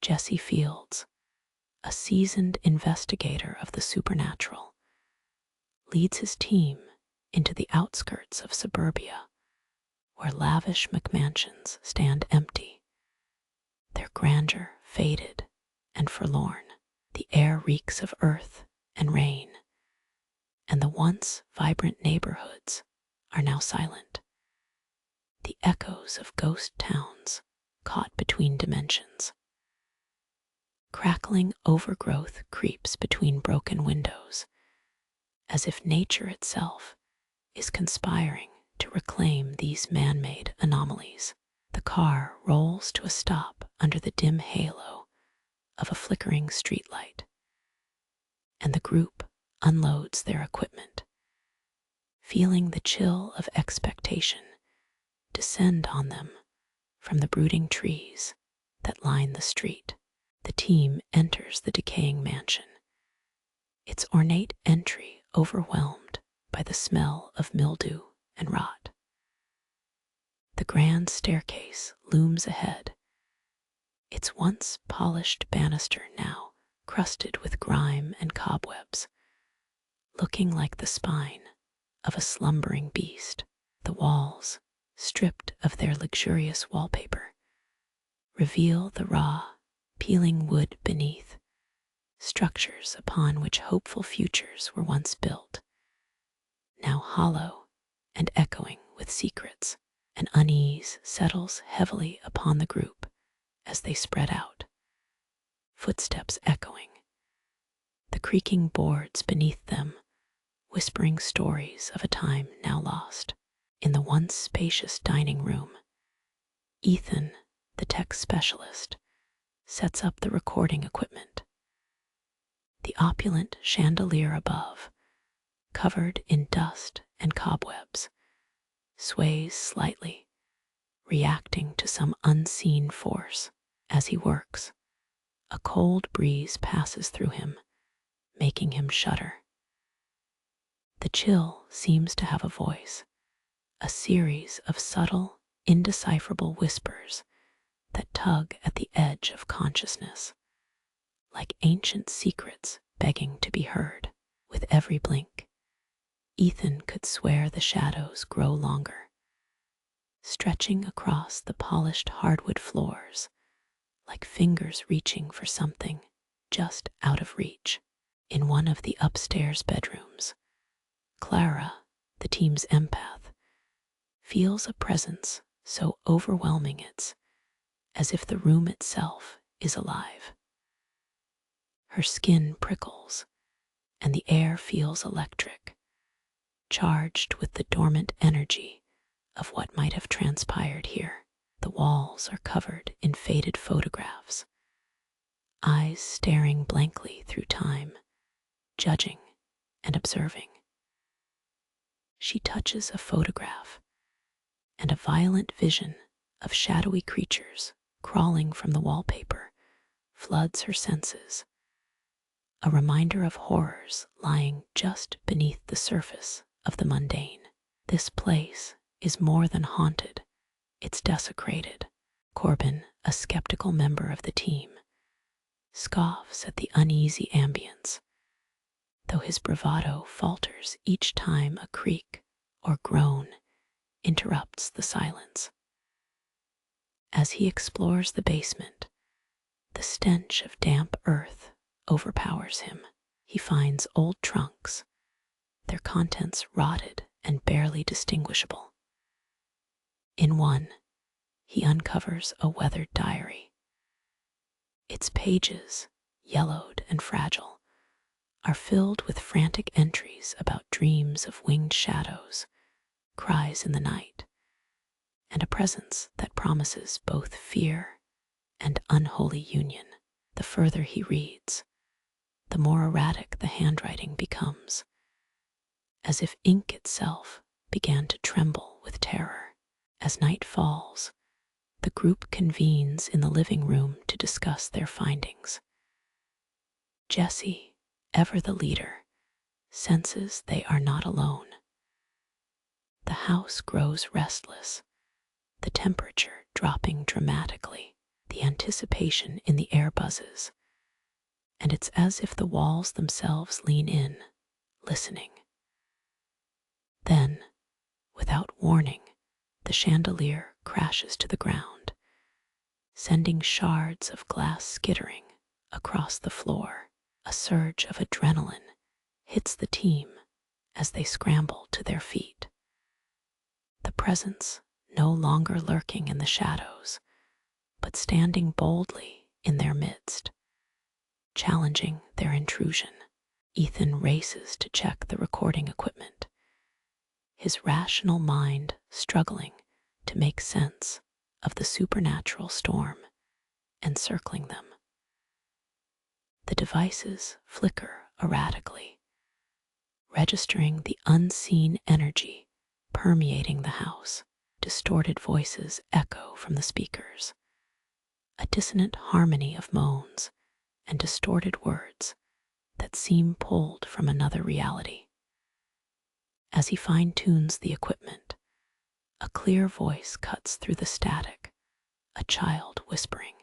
Jesse Fields, a seasoned investigator of the supernatural, leads his team into the outskirts of suburbia, where lavish McMansions stand empty, their grandeur faded and forlorn. The air reeks of earth and rain, and the once vibrant neighborhoods are now silent. The echoes of ghost towns caught between dimensions. Crackling overgrowth creeps between broken windows, as if nature itself is conspiring to reclaim these man-made anomalies. The car rolls to a stop under the dim halo of a flickering streetlight, and the group unloads their equipment, feeling the chill of expectation descend on them from the brooding trees that line the street. The team enters the decaying mansion, its ornate entry overwhelmed by the smell of mildew and rot. The grand staircase looms ahead, its once polished banister now crusted with grime and cobwebs, looking like the spine of a slumbering beast. The walls, stripped of their luxurious wallpaper, reveal the raw, peeling wood beneath, structures upon which hopeful futures were once built, now hollow and echoing with secrets. An unease settles heavily upon the group as they spread out, footsteps echoing, the creaking boards beneath them whispering stories of a time now lost. In the once spacious dining room, Ethan, the tech specialist, sets up the recording equipment. The opulent chandelier above, covered in dust and cobwebs, sways slightly, reacting to some unseen force. As he works, a cold breeze passes through him, making him shudder. The chill seems to have a voice, a series of subtle, indecipherable whispers that tug at the edge of consciousness, like ancient secrets begging to be heard. With every blink, Ethan could swear the shadows grow longer, stretching across the polished hardwood floors, like fingers reaching for something just out of reach. In one of the upstairs bedrooms, Clara, the team's empath, feels a presence so overwhelming it's as if the room itself is alive. Her skin prickles, and the air feels electric, charged with the dormant energy of what might have transpired here. The walls are covered in faded photographs, eyes staring blankly through time, judging and observing. She touches a photograph, and a violent vision of shadowy creatures crawling from the wallpaper floods her senses, a reminder of horrors lying just beneath the surface of the mundane. This place is more than haunted, it's desecrated. Corbin, a skeptical member of the team, scoffs at the uneasy ambience, though his bravado falters each time a creak or groan interrupts the silence. As he explores the basement, the stench of damp earth overpowers him. He finds old trunks, their contents rotted and barely distinguishable. In one, he uncovers a weathered diary. Its pages, yellowed and fragile, are filled with frantic entries about dreams of winged shadows, cries in the night, and a presence that promises both fear and unholy union. The further he reads, the more erratic the handwriting becomes, as if ink itself began to tremble with terror. As night falls, the group convenes in the living room to discuss their findings. Jesse, ever the leader, senses they are not alone. The house grows restless, the temperature dropping dramatically. The anticipation in the air buzzes, and it's as if the walls themselves lean in, listening. Then, without warning, the chandelier crashes to the ground, sending shards of glass skittering across the floor. A surge of adrenaline hits the team as they scramble to their feet. The presence no longer lurking in the shadows, but standing boldly in their midst, challenging their intrusion. Ethan races to check the recording equipment, his rational mind struggling to make sense of the supernatural storm encircling them. The devices flicker erratically, registering the unseen energy permeating the house. Distorted voices echo from the speakers, a dissonant harmony of moans and distorted words that seem pulled from another reality. As he fine-tunes the equipment, a clear voice cuts through the static, a child whispering.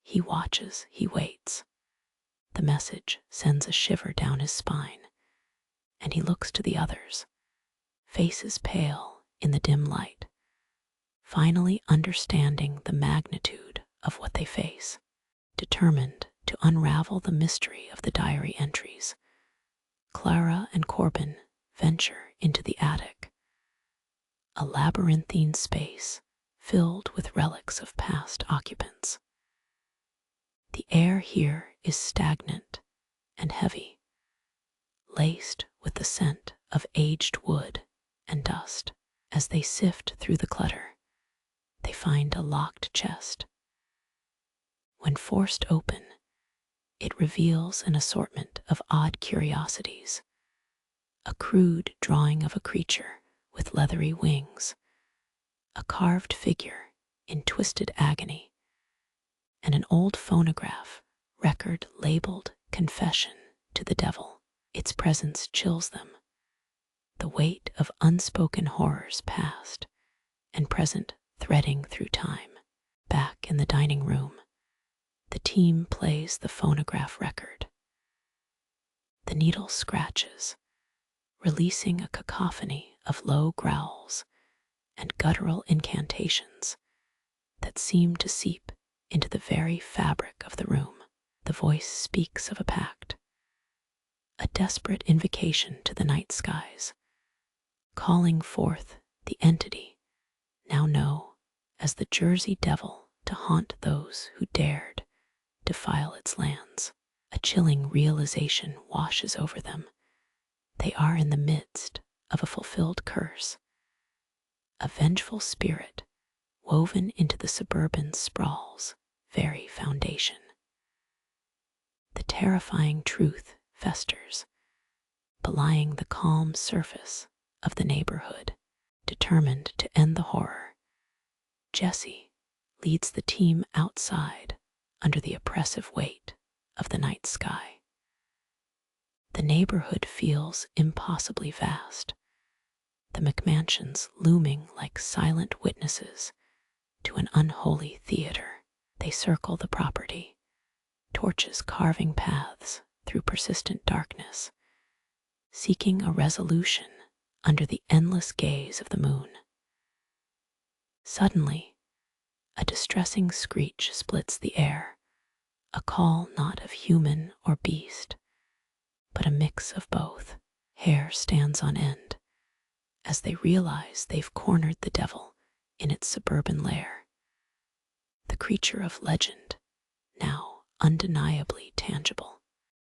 He watches, he waits. The message sends a shiver down his spine, and he looks to the others, faces pale in the dim light, finally understanding the magnitude of what they face. Determined to unravel the mystery of the diary entries, Clara and Corbin venture into the attic, a labyrinthine space filled with relics of past occupants. The air here is stagnant and heavy, laced with the scent of aged wood and dust. As they sift through the clutter, they find a locked chest. When forced open, it reveals an assortment of odd curiosities: a crude drawing of a creature with leathery wings, a carved figure in twisted agony, and an old phonograph record labeled "Confession to the Devil." Its presence chills them, the weight of unspoken horrors past and present threading through time. Back in the dining room, the team plays the phonograph record. The needle scratches, releasing a cacophony of low growls and guttural incantations that seem to seep into the very fabric of the room. The voice speaks of a pact, a desperate invocation to the night skies, calling forth the entity now known as the Jersey Devil to haunt those who dared defile its lands. A chilling realization washes over them. They are in the midst of a fulfilled curse, a vengeful spirit woven into the suburban sprawl's very foundation. The terrifying truth festers, belying the calm surface of the neighborhood. Determined to end the horror, Jesse leads the team outside under the oppressive weight of the night sky. The neighborhood feels impossibly vast, the McMansions looming like silent witnesses to an unholy theater. They circle the property, torches carving paths through persistent darkness, seeking a resolution under the endless gaze of the moon. Suddenly, a distressing screech splits the air, a call not of human or beast, but a mix of both. Hair stands on end as they realize they've cornered the devil in its suburban lair. The creature of legend, now undeniably tangible.